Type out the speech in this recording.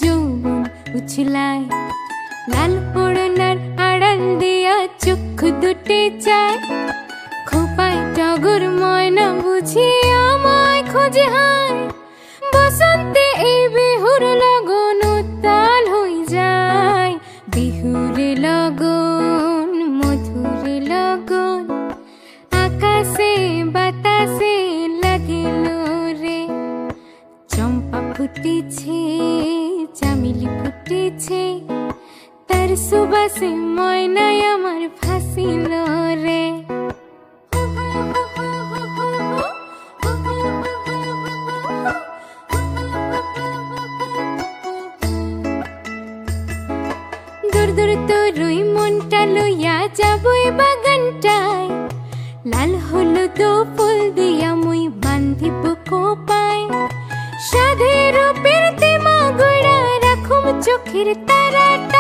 যৌবন উছলায়। লাল ওড়নার আড়াল দিয়া চক্ষু দুটি চায়, খোপায় টগর ময়না বুঝি আমায় খোঁজে হায়। বসন্তে এই বিহুর লগন উত্তাল হই যায়, বিহুর লগন মধুর লগন আকাশে বাতাসে লাগিল রে। চম্পা ফুটিছে, চামেলি ফুটেছে, তার সুবাসে ময়নায় আমার ভাসিল রে। দূর দূর তরুই মনটা লইয়া যাবই বাগানটায়, লাল হলুদ ফুল দিয়া মুই বান্ধিব কোপায়। সাধের রূপের তেমা গোড়া রাখুম চোখের তারাটা,